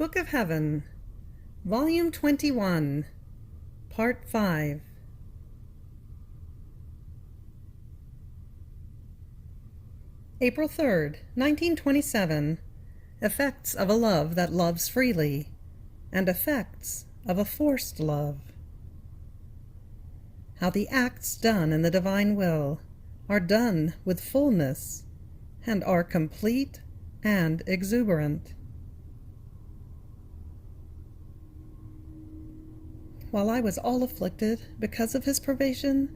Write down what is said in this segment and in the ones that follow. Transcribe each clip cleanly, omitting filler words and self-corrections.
Book of Heaven, Volume 21, Part 5. April 3rd, 1927. Effects of a love that loves freely, and effects of a forced love. How the acts done in the divine will are done with fullness, and are complete and exuberant. While I was all afflicted because of his privation,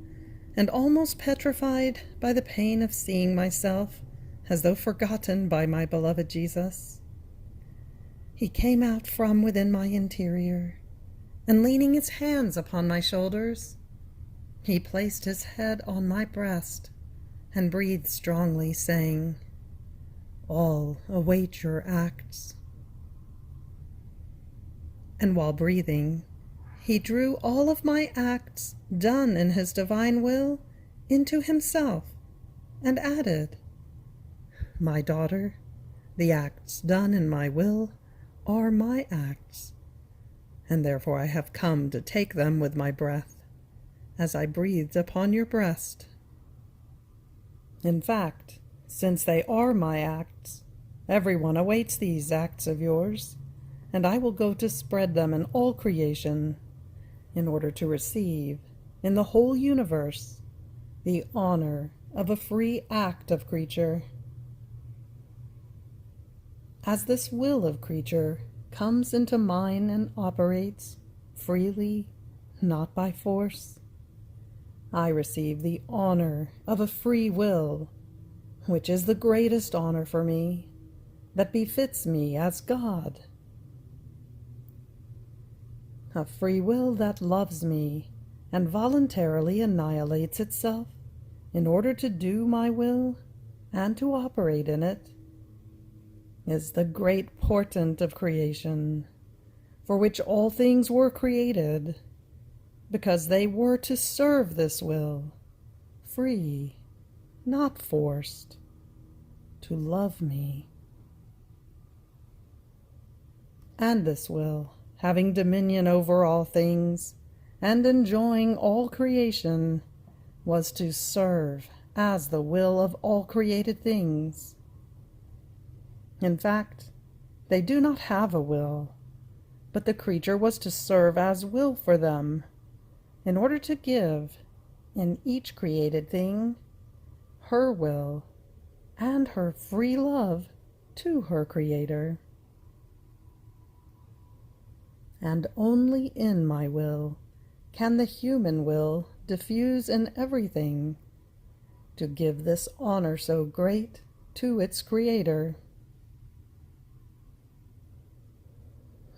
and almost petrified by the pain of seeing myself as though forgotten by my beloved Jesus, he came out from within my interior, and leaning his hands upon my shoulders, he placed his head on my breast and breathed strongly, saying, "All await your acts." And while breathing, he drew all of my acts done in his divine will into himself, and added, "My daughter, the acts done in my will are my acts, and therefore I have come to take them with my breath, as I breathed upon your breast. In fact, since they are my acts, everyone awaits these acts of yours, and I will go to spread them in all creation, in order to receive, in the whole universe, the honor of a free act of creature. As this will of creature comes into mine and operates freely, not by force, I receive the honor of a free will, which is the greatest honor for me, that befits me as God. A free will that loves me and voluntarily annihilates itself in order to do my will and to operate in it is the great portent of creation, for which all things were created, because they were to serve this will, free, not forced, to love me. And this will, having dominion over all things, and enjoying all creation, was to serve as the will of all created things. In fact, they do not have a will, but the creature was to serve as will for them, in order to give, in each created thing, her will and her free love to her Creator. And only in my will can the human will diffuse in everything, to give this honor so great to its Creator.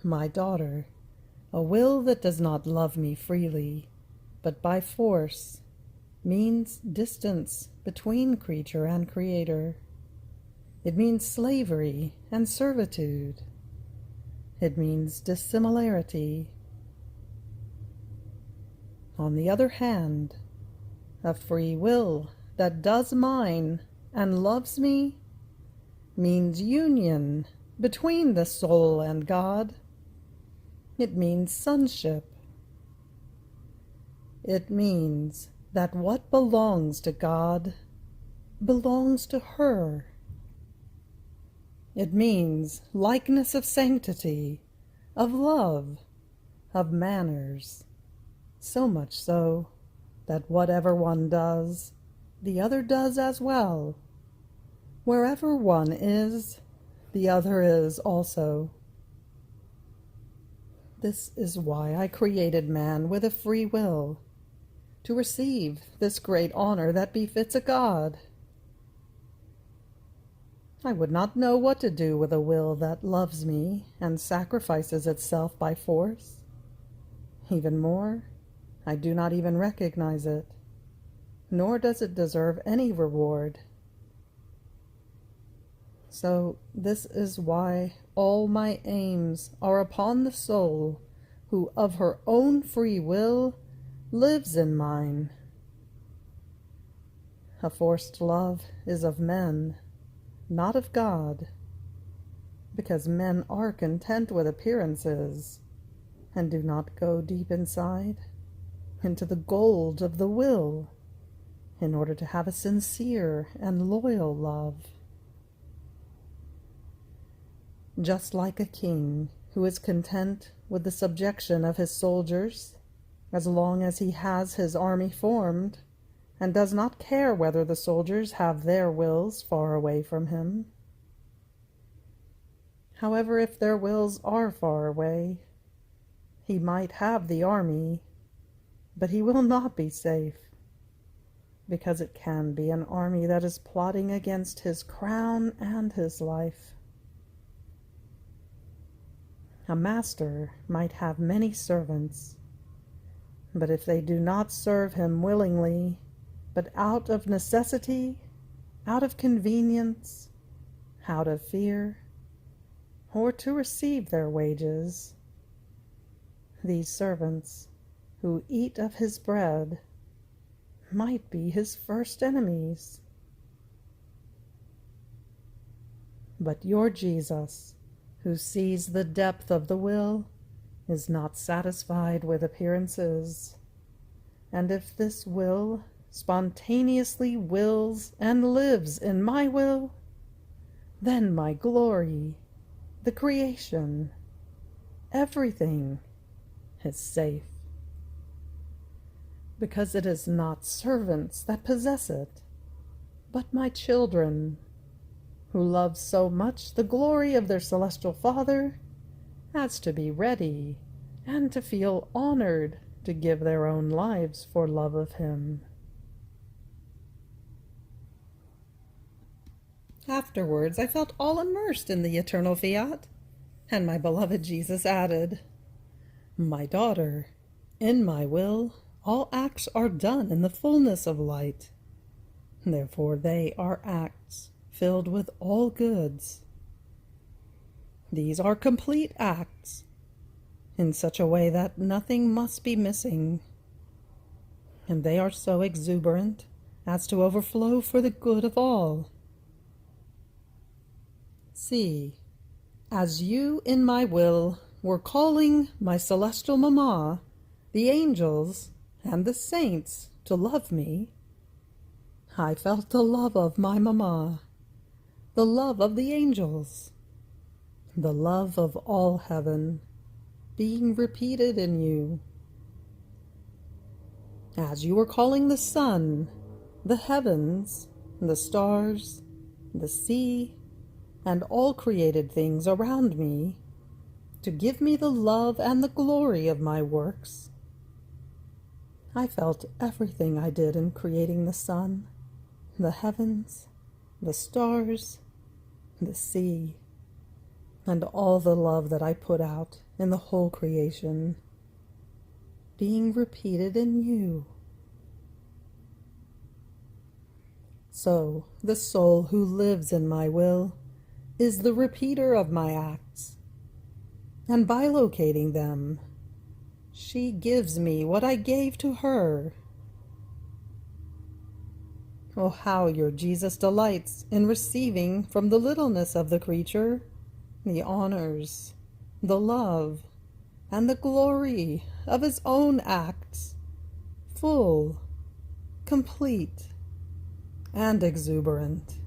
My daughter, a will that does not love me freely, but by force, means distance between creature and Creator. It means slavery and servitude. It means dissimilarity. On the other hand, a free will that does mine and loves me means union between the soul and God. It means sonship. It means that what belongs to God belongs to her. It means likeness of sanctity, of love, of manners, so much so that whatever one does, the other does as well. Wherever one is, the other is also. This is why I created man with a free will, to receive this great honor that befits a God. I would not know what to do with a will that loves me and sacrifices itself by force. Even more, I do not even recognize it, nor does it deserve any reward. So this is why all my aims are upon the soul, who of her own free will lives in mine. A forced love is of men, not of God. because men are content with appearances and do not go deep inside into the gold of the will in order to have a sincere and loyal love. Just like a king who is content with the subjection of his soldiers as long as he has his army formed, and does not care whether the soldiers have their wills far away from him. However, if their wills are far away, he might have the army, but he will not be safe, because it can be an army that is plotting against his crown and his life. A master might have many servants, but if they do not serve him willingly, but out of necessity, out of convenience, out of fear, or to receive their wages, these servants who eat of his bread might be his first enemies. But your Jesus, who sees the depth of the will, is not satisfied with appearances. And if this will spontaneously wills and lives in my will, then my glory, the creation, everything is safe. Because it is not servants that possess it, but my children, who love so much the glory of their celestial Father as to be ready and to feel honored to give their own lives for love of him. Afterwards, I felt all immersed in the eternal Fiat, and my beloved Jesus added, "My daughter, in my will, all acts are done in the fullness of light. Therefore they are acts filled with all goods. These are complete acts, in such a way that nothing must be missing, and they are so exuberant as to overflow for the good of all. See, as you in my will were calling my celestial mamma, the angels and the saints to love me, I felt the love of my mamma, the love of the angels, the love of all heaven being repeated in you. As you were calling the sun, the heavens, the stars, the sea, and all created things around me, to give me the love and the glory of my works, I felt everything I did in creating the sun, the heavens, the stars, the sea, and all the love that I put out in the whole creation, being repeated in you. So the soul who lives in my will is the repeater of my acts, and by locating them, she gives me what I gave to her. Oh, how your Jesus delights in receiving from the littleness of the creature the honors, the love, and the glory of his own acts, full, complete, and exuberant.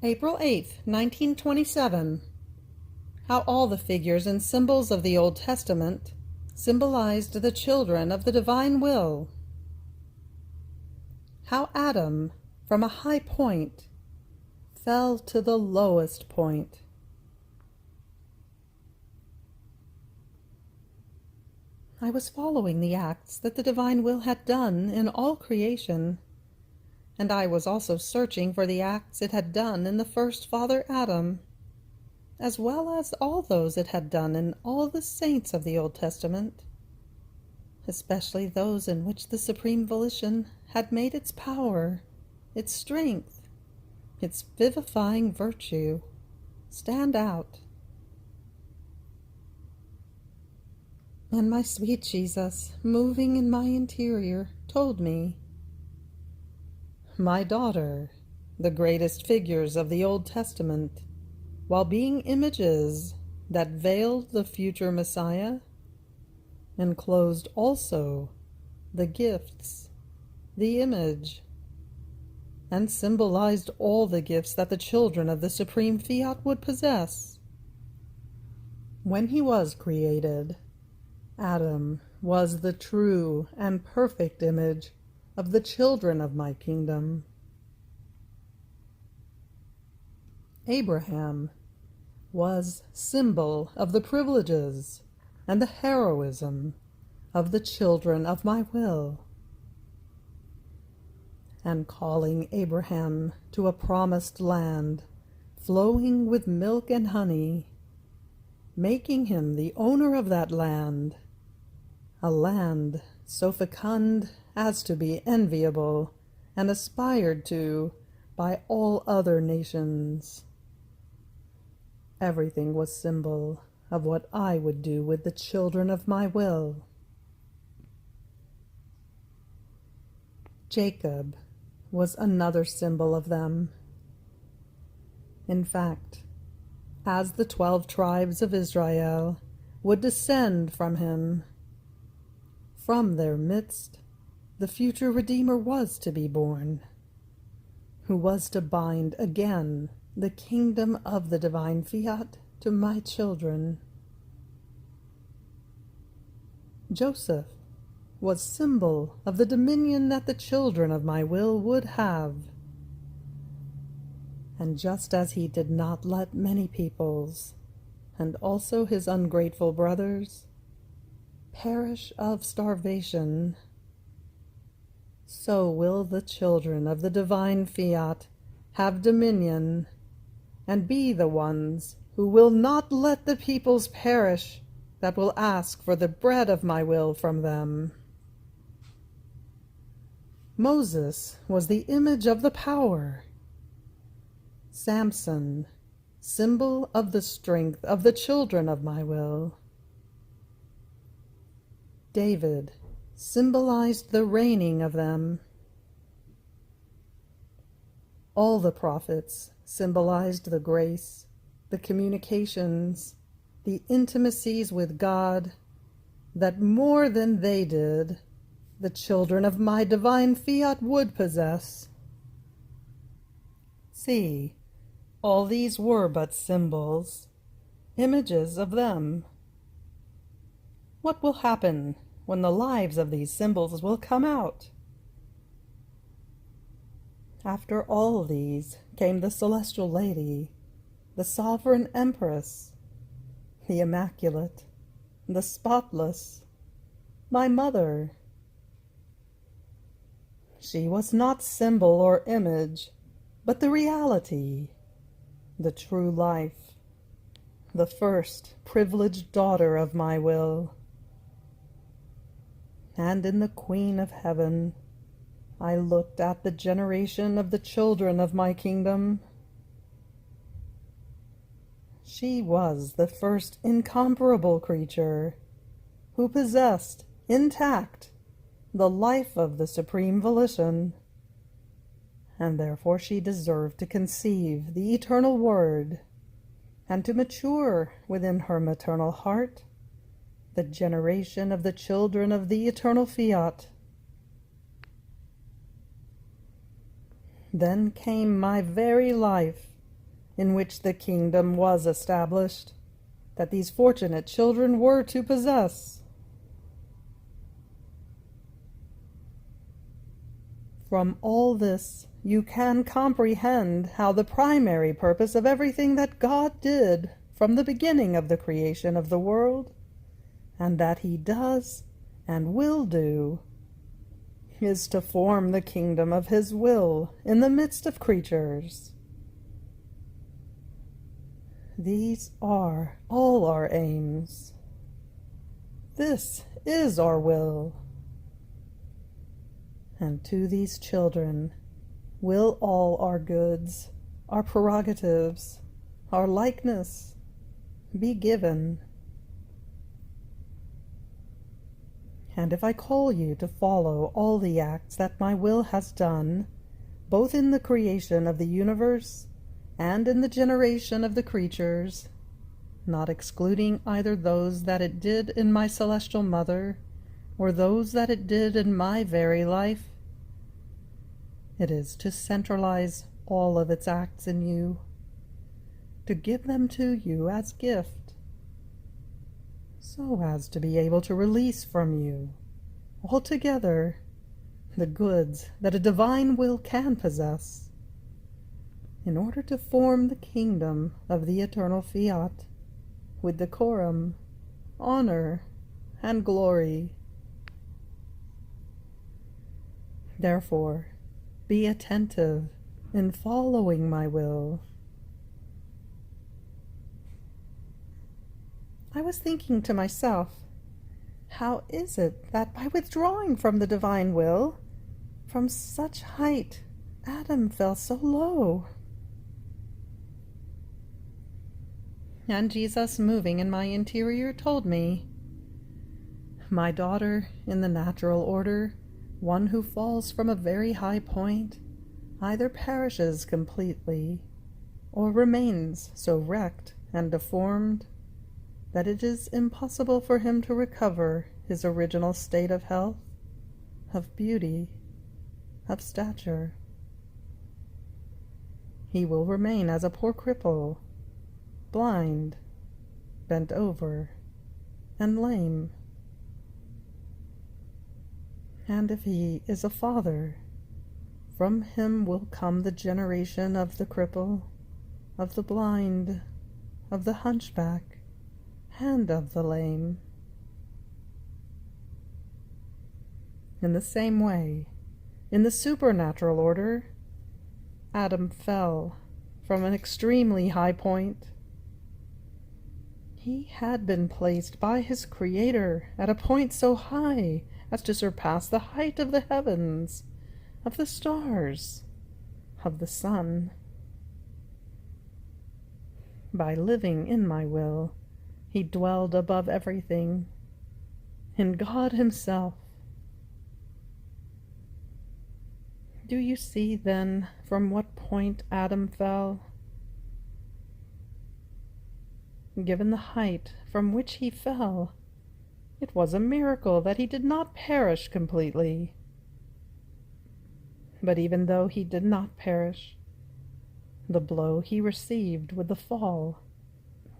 April 8th, 1927. How all the figures and symbols of the Old Testament symbolized the children of the divine will. How Adam, from a high point, fell to the lowest point. I was following the acts that the divine will had done in all creation, and I was also searching for the acts it had done in the first father Adam, as well as all those it had done in all the saints of the Old Testament, especially those in which the supreme volition had made its power, its strength, its vivifying virtue stand out. And my sweet Jesus, moving in my interior, told me, "My daughter, the greatest figures of the Old Testament, while being images that veiled the future Messiah, enclosed also the gifts, the image, and symbolized all the gifts that the children of the supreme Fiat would possess. When he was created, Adam was the true and perfect image of the children of my kingdom. Abraham was symbol of the privileges and the heroism of the children of my will. And calling Abraham to a promised land flowing with milk and honey, making him the owner of that land, a land so fecund as to be enviable and aspired to by all other nations. Everything was symbol of what I would do with the children of my will. Jacob was another symbol of them. In fact, as the 12 tribes of Israel would descend from him, from their midst the future Redeemer was to be born, who was to bind again the kingdom of the divine Fiat to my children. Joseph was symbol of the dominion that the children of my will would have. And just as he did not let many peoples, and also his ungrateful brothers, perish of starvation, so will the children of the divine Fiat have dominion, and be the ones who will not let the peoples perish that will ask for the bread of my will from them. Moses was the image of the power. Samson, symbol of the strength of the children of my will. David symbolized the reigning of them. All the prophets symbolized the grace, the communications, the intimacies with God that more than they did, the children of my divine Fiat would possess. See, all these were but symbols, images of them. What will happen when the lives of these symbols will come out? After all these came the celestial lady, the sovereign empress, the immaculate, the spotless, my mother. She was not symbol or image, but the reality, the true life, the first privileged daughter of my will. And in the Queen of Heaven, I looked at the generation of the children of my kingdom. She was the first incomparable creature who possessed, intact, the life of the supreme volition, and therefore she deserved to conceive the eternal Word, and to mature within her maternal heart the generation of the children of the eternal Fiat. Then came my very life, in which the kingdom was established, that these fortunate children were to possess. From all this, you can comprehend how the primary purpose of everything that God did from the beginning of the creation of the world, and that he does and will do, is to form the kingdom of his will in the midst of creatures. These are all our aims. This is our will. And to these children will all our goods, our prerogatives, our likeness be given. And if I call you to follow all the acts that my will has done, both in the creation of the universe and in the generation of the creatures, not excluding either those that it did in my celestial mother, or those that it did in my very life. It is to centralize all of its acts in you, to give them to you as gift, so as to be able to release from you altogether the goods that a divine will can possess, in order to form the kingdom of the eternal Fiat with decorum, honor, and glory. Therefore, be attentive in following my will. I was thinking to myself, how is it that by withdrawing from the divine will, from such height, Adam fell so low? And Jesus, moving in my interior, told me, my daughter, in the natural order, one who falls from a very high point either perishes completely or remains so wrecked and deformed that it is impossible for him to recover his original state of health, of beauty, of stature. He will remain as a poor cripple, blind, bent over, and lame. And if he is a father, from him will come the generation of the cripple, of the blind, of the hunchback, and of the lame. In the same way, in the supernatural order, Adam fell from an extremely high point. He had been placed by his Creator at a point so high as to surpass the height of the heavens, of the stars, of the sun. By living in my will, he dwelled above everything, in God himself. Do you see, then, from what point Adam fell? Given the height from which he fell, it was a miracle that he did not perish completely. But even though he did not perish, the blow he received with the fall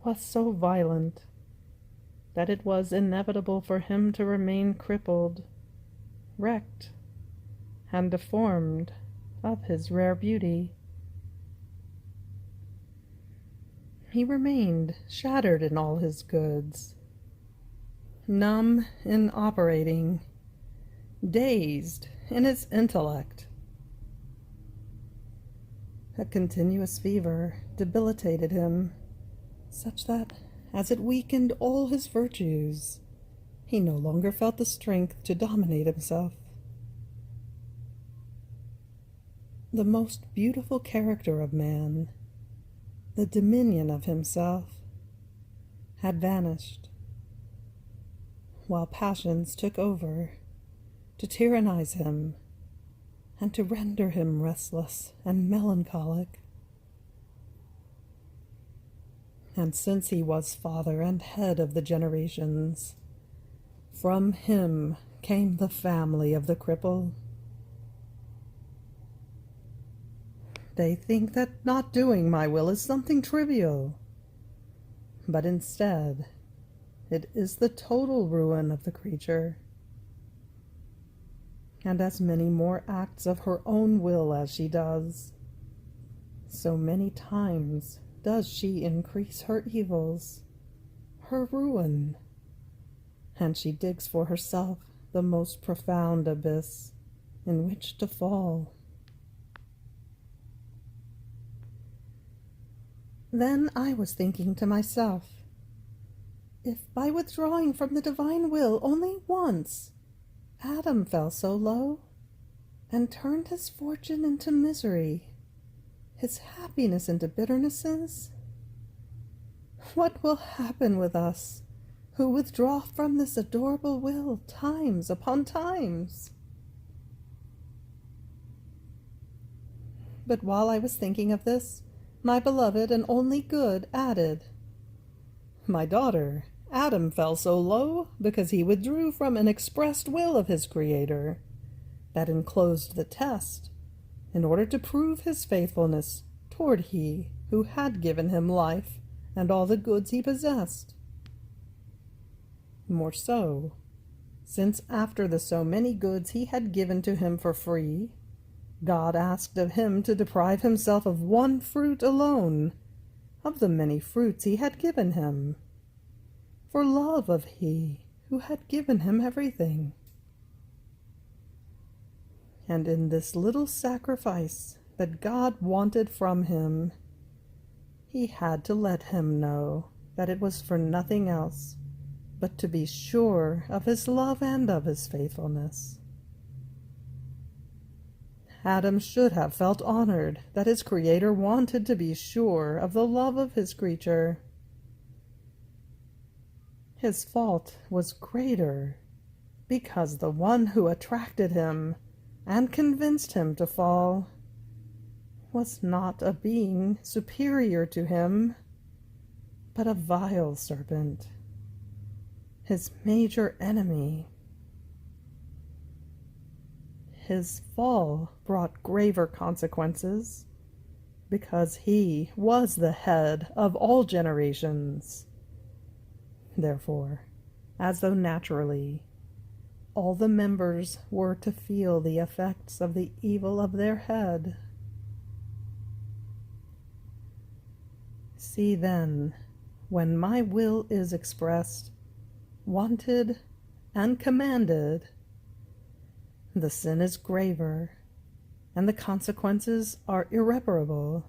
was so violent that it was inevitable for him to remain crippled, wrecked, and deformed of his rare beauty. He remained shattered in all his goods, numb in operating, dazed in his intellect. A continuous fever debilitated him, such that, as it weakened all his virtues, he no longer felt the strength to dominate himself. The most beautiful character of man, the dominion of himself, had vanished, while passions took over to tyrannize him and to render him restless and melancholic. And since he was father and head of the generations, from him came the family of the cripple. They think that not doing my will is something trivial, but instead, it is the total ruin of the creature. And as many more acts of her own will as she does, so many times does she increase her evils, her ruin, and she digs for herself the most profound abyss in which to fall. Then I was thinking to myself, if by withdrawing from the divine will only once, Adam fell so low, and turned his fortune into misery, his happiness into bitternesses, what will happen with us who withdraw from this adorable will times upon times? But while I was thinking of this, my beloved and only good added, "My daughter, Adam fell so low because he withdrew from an expressed will of his Creator that enclosed the test, in order to prove his faithfulness toward He who had given him life and all the goods he possessed. More so, since after the so many goods he had given to him for free, God asked of him to deprive himself of one fruit alone, of the many fruits he had given him, for love of He who had given him everything. And in this little sacrifice that God wanted from him, He had to let him know that it was for nothing else but to be sure of His love and of His faithfulness. Adam should have felt honored that his Creator wanted to be sure of the love of his creature. His fault was greater because the one who attracted him and convinced him to fall was not a being superior to him, but a vile serpent, his major enemy. His fall brought graver consequences, because he was the head of all generations. Therefore, as though naturally, all the members were to feel the effects of the evil of their head. See then, when my will is expressed, wanted, and commanded, the sin is graver, and the consequences are irreparable.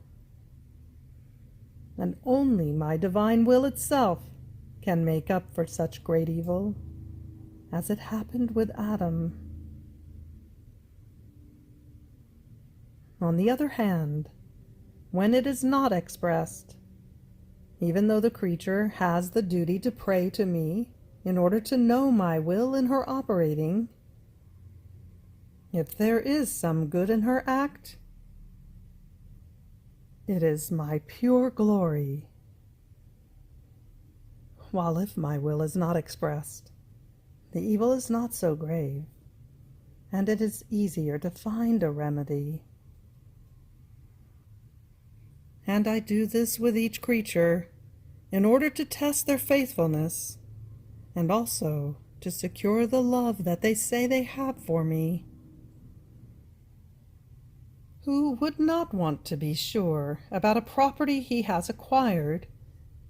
And only my divine will itself can make up for such great evil, as it happened with Adam. On the other hand, when it is not expressed, even though the creature has the duty to pray to me in order to know my will in her operating, if there is some good in her act, it is my pure glory. While if my will is not expressed, the evil is not so grave, and it is easier to find a remedy. And I do this with each creature in order to test their faithfulness, and also to secure the love that they say they have for me. Who would not want to be sure about a property he has acquired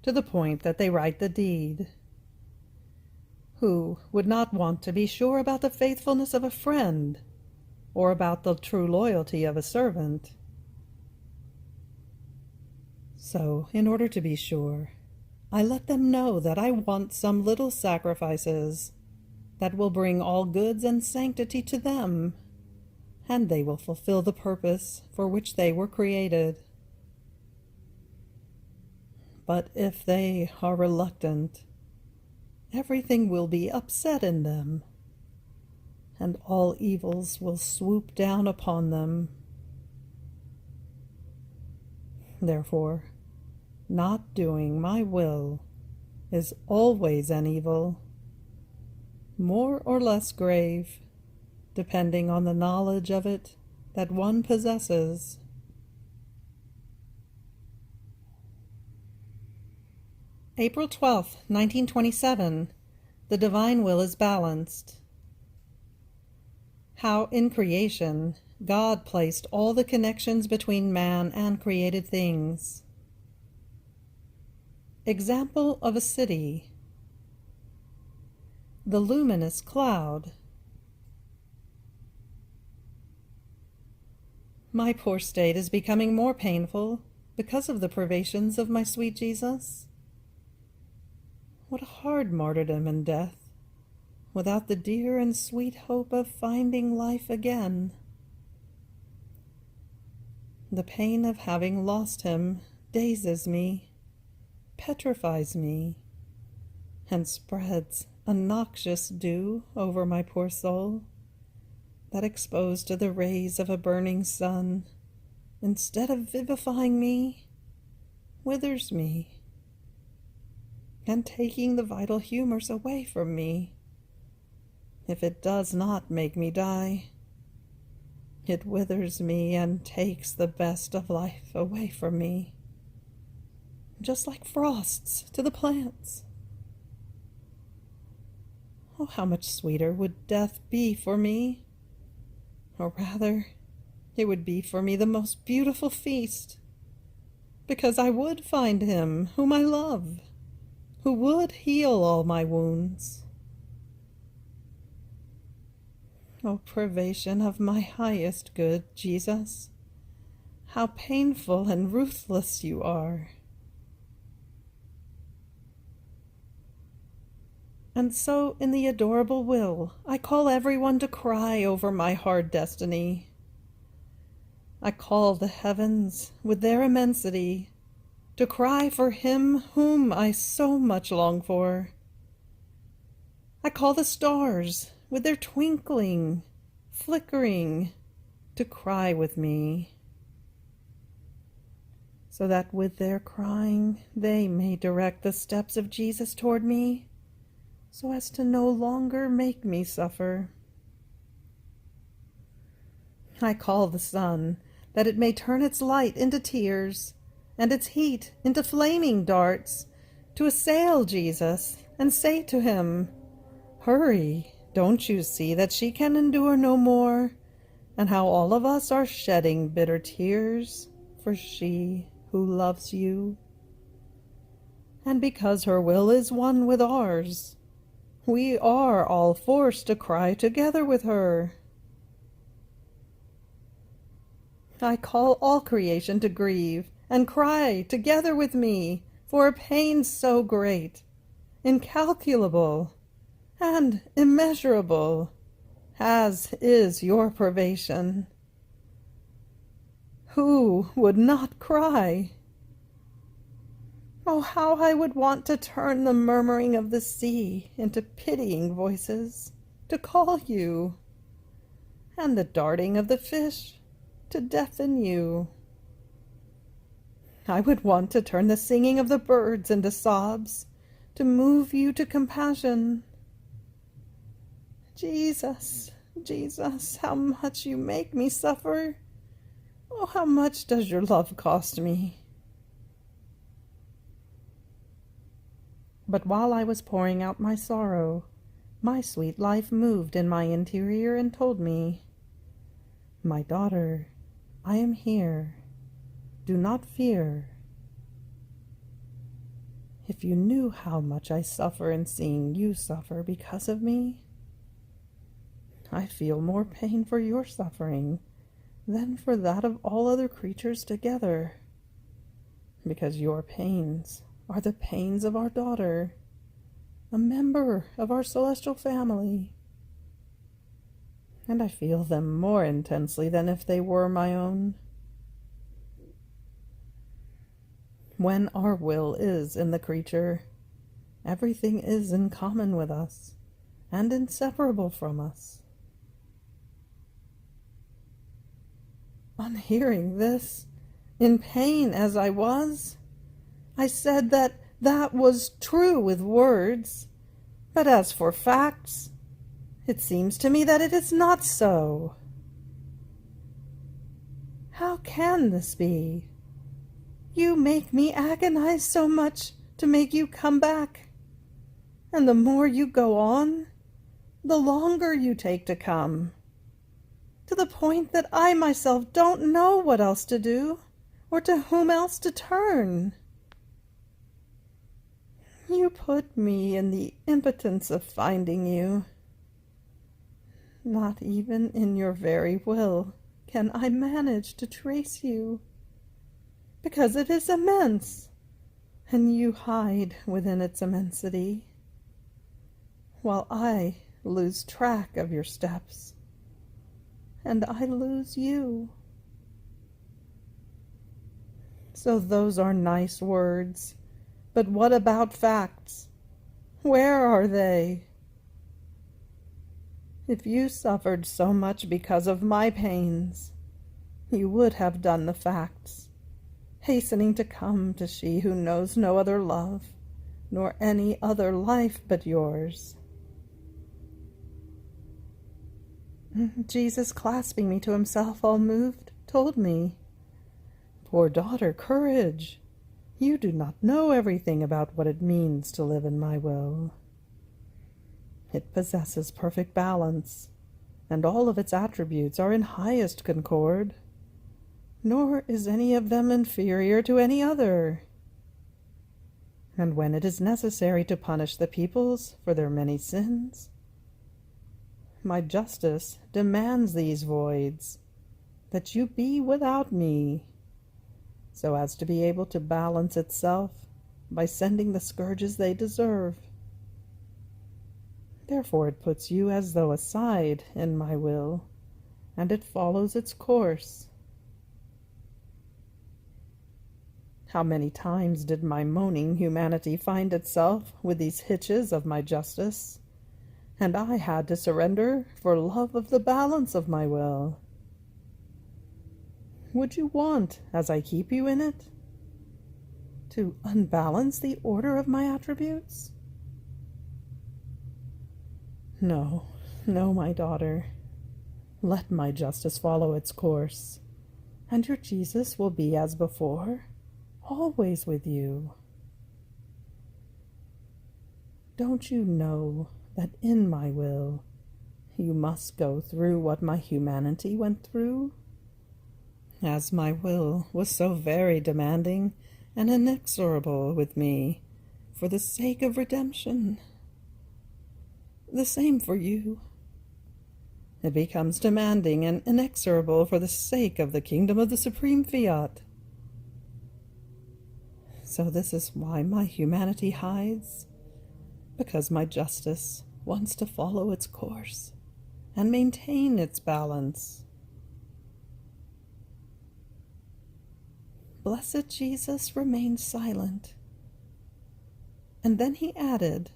to the point that they write the deed? Who would not want to be sure about the faithfulness of a friend, or about the true loyalty of a servant? So, in order to be sure, I let them know that I want some little sacrifices that will bring all goods and sanctity to them, and they will fulfill the purpose for which they were created. But if they are reluctant, everything will be upset in them, and all evils will swoop down upon them. Therefore, not doing my will is always an evil, more or less grave, depending on the knowledge of it that one possesses. April 12th, 1927. The divine will is balanced. How in creation God placed all the connections between man and created things. Example of a city. The luminous cloud. My poor state is becoming more painful because of the privations of my sweet Jesus. What a hard martyrdom and death, without the dear and sweet hope of finding life again. The pain of having lost him dazes me, petrifies me, and spreads a noxious dew over my poor soul, that exposed to the rays of a burning sun instead of vivifying me, withers me, and taking the vital humors away from me. If it does not make me die, it withers me and takes the best of life away from me, just like frosts to the plants. Oh, how much sweeter would death be for me? Or rather, it would be for me the most beautiful feast, because I would find him whom I love, who would heal all my wounds. O privation of my highest good, Jesus, how painful and ruthless you are. And so, in the adorable will, I call everyone to cry over my hard destiny. I call the heavens, with their immensity, to cry for him whom I so much long for. I call the stars, with their twinkling, flickering, to cry with me, so that with their crying they may direct the steps of Jesus toward me, so as to no longer make me suffer. I call the sun, that it may turn its light into tears, and its heat into flaming darts, to assail Jesus, and say to him, "Hurry, don't you see that she can endure no more, and how all of us are shedding bitter tears for she who loves you? And because her will is one with ours, we are all forced to cry together with her." I call all creation to grieve and cry together with me for a pain so great, incalculable, and immeasurable, as is your privation. Who would not cry? Oh, how I would want to turn the murmuring of the sea into pitying voices, to call you, and the darting of the fish to deafen you. I would want to turn the singing of the birds into sobs, to move you to compassion. Jesus, Jesus, how much you make me suffer! Oh, how much does your love cost me? But while I was pouring out my sorrow, my sweet life moved in my interior and told me, "My daughter, I am here. Do not fear." If you knew how much I suffer in seeing you suffer because of me, I feel more pain for your suffering than for that of all other creatures together, because your pains are the pains of our daughter, a member of our celestial family, and I feel them more intensely than if they were my own. When our will is in the creature, everything is in common with us and inseparable from us. On hearing this, in pain as I was, I said that that was true with words, but as for facts, it seems to me that it is not so. How can this be? You make me agonize so much to make you come back, and the more you go on, the longer you take to come, to the point that I myself don't know what else to do, or to whom else to turn. You put me in the impotence of finding you. Not even in your very will can I manage to trace you, because it is immense, and you hide within its immensity, while I lose track of your steps, and I lose you. So those are nice words, but what about facts? Where are they? If you suffered so much because of my pains, you would have done the facts, hastening to come to she who knows no other love, nor any other life but yours. Jesus, clasping me to himself, all moved, told me, "Poor daughter, courage! You do not know everything about what it means to live in my will. It possesses perfect balance, and all of its attributes are in highest concord, nor is any of them inferior to any other. And when it is necessary to punish the peoples for their many sins, my justice demands these voids, that you be without me, so as to be able to balance itself by sending the scourges they deserve. Therefore it puts you as though aside in my will, and it follows its course. How many times did my moaning humanity find itself with these hitches of my justice, and I had to surrender for love of the balance of my will. Would you want, as I keep you in it, to unbalance the order of my attributes? No, no, my daughter. Let my justice follow its course, and your Jesus will be as before, always with you. Don't you know that in my will you must go through what my humanity went through? As my will was so very demanding and inexorable with me for the sake of redemption. The same for you. It becomes demanding and inexorable for the sake of the kingdom of the supreme Fiat. So this is why my humanity hides, because my justice wants to follow its course and maintain its balance. Blessed Jesus remained silent, and then he added,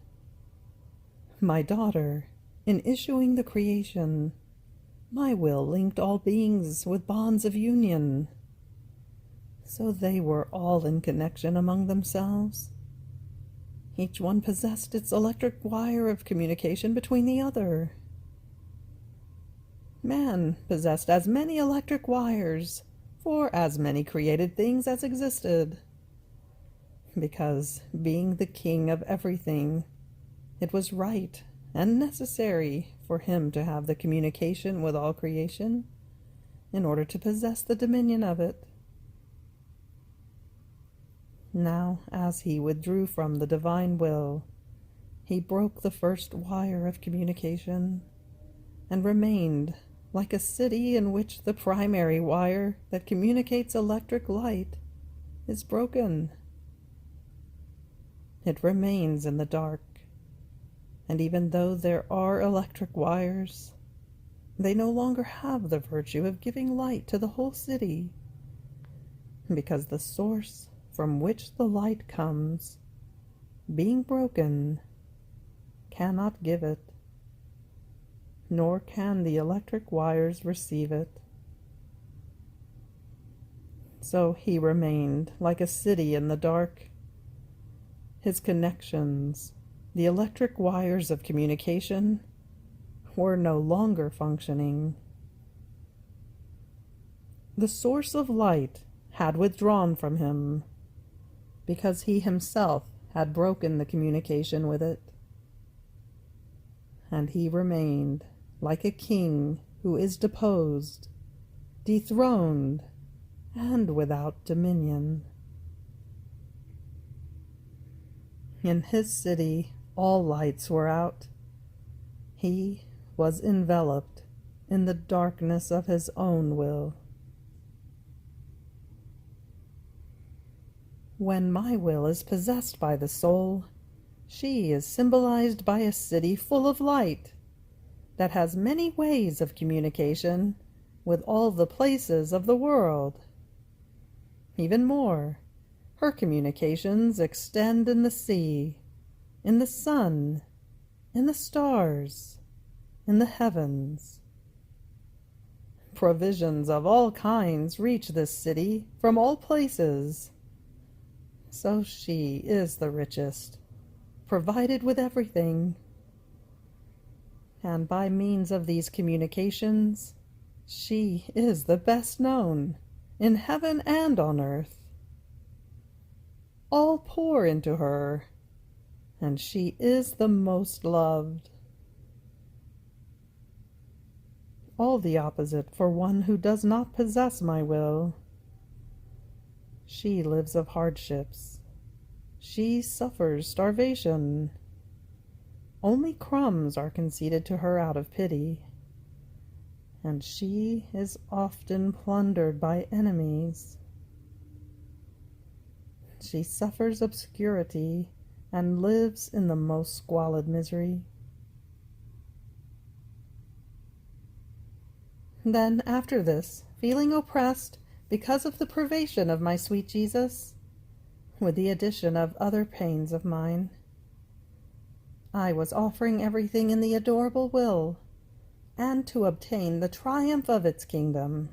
"My daughter, in issuing the creation, my will linked all beings with bonds of union, so they were all in connection among themselves. Each one possessed its electric wire of communication between the other. Man possessed as many electric wires for as many created things as existed, because, being the king of everything, it was right and necessary for him to have the communication with all creation in order to possess the dominion of it. Now, as he withdrew from the divine will, he broke the first wire of communication and remained like a city in which the primary wire that communicates electric light is broken. It remains in the dark, and even though there are electric wires, they no longer have the virtue of giving light to the whole city, because the source from which the light comes, being broken, cannot give it, nor can the electric wires receive it. So he remained like a city in the dark. His connections, the electric wires of communication, were no longer functioning. The source of light had withdrawn from him, because he himself had broken the communication with it. And he remained like a king who is deposed, dethroned, and without dominion. In his city all lights were out. He was enveloped in the darkness of his own will. When my will is possessed by the soul, she is symbolized by a city full of light that has many ways of communication with all the places of the world. Even more, her communications extend in the sea, in the sun, in the stars, in the heavens. Provisions of all kinds reach this city from all places. So she is the richest, provided with everything. And by means of these communications, she is the best known in heaven and on earth. All pour into her, and she is the most loved. All the opposite for one who does not possess my will. She lives of hardships. She suffers starvation. Only crumbs are conceded to her out of pity, and she is often plundered by enemies. She suffers obscurity and lives in the most squalid misery. Then, after this, feeling oppressed because of the privation of my sweet Jesus, with the addition of other pains of mine, I was offering everything in the adorable will, and to obtain the triumph of its kingdom.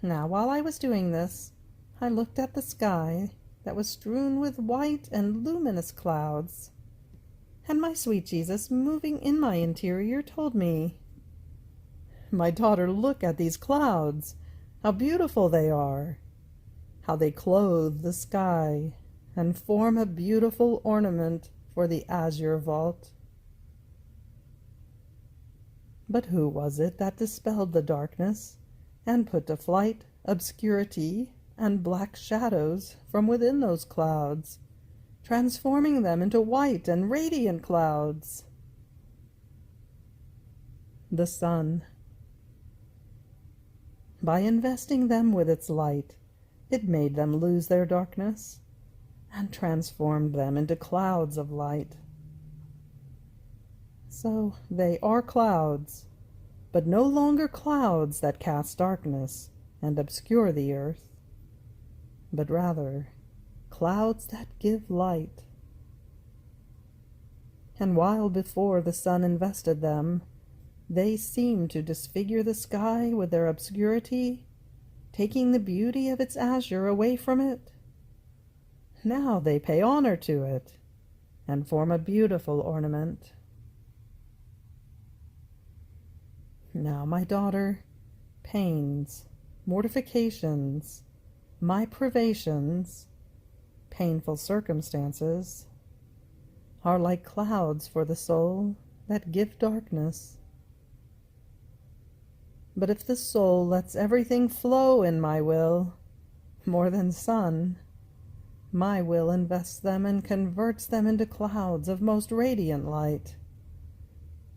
Now, while I was doing this, I looked at the sky that was strewn with white and luminous clouds, and my sweet Jesus, moving in my interior, told me, "My daughter, look at these clouds, how beautiful they are, how they clothe the sky and form a beautiful ornament for the azure vault." But who was it that dispelled the darkness and put to flight obscurity and black shadows from within those clouds, transforming them into white and radiant clouds? The sun. By investing them with its light, it made them lose their darkness and transformed them into clouds of light. So they are clouds, but no longer clouds that cast darkness and obscure the earth, but rather clouds that give light. And while before the sun invested them, they seemed to disfigure the sky with their obscurity, taking the beauty of its azure away from it, now they pay honor to it and form a beautiful ornament. Now, my daughter, pains, mortifications, my privations, painful circumstances, are like clouds for the soul that give darkness. But if the soul lets everything flow in my will, more than sun, my will invests them and converts them into clouds of most radiant light,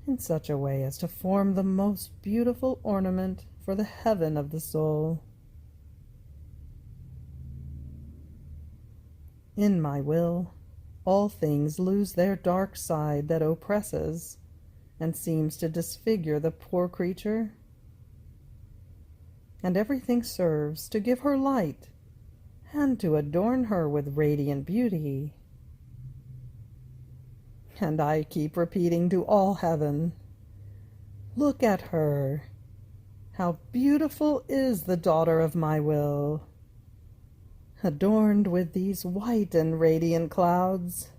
in such a way as to form the most beautiful ornament for the heaven of the soul. In my will, all things lose their dark side that oppresses and seems to disfigure the poor creature, and everything serves to give her light and to adorn her with radiant beauty. And I keep repeating to all heaven, "Look at her! How beautiful is the daughter of my will, adorned with these white and radiant clouds.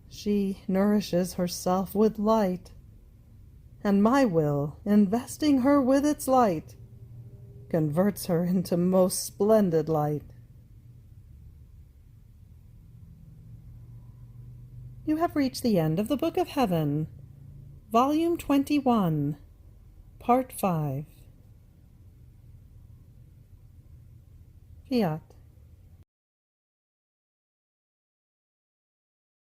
She nourishes herself with light, and my will, investing her with its light, converts her into most splendid light." You have reached the end of the Book of Heaven, Volume 21, Part 5. Fiat.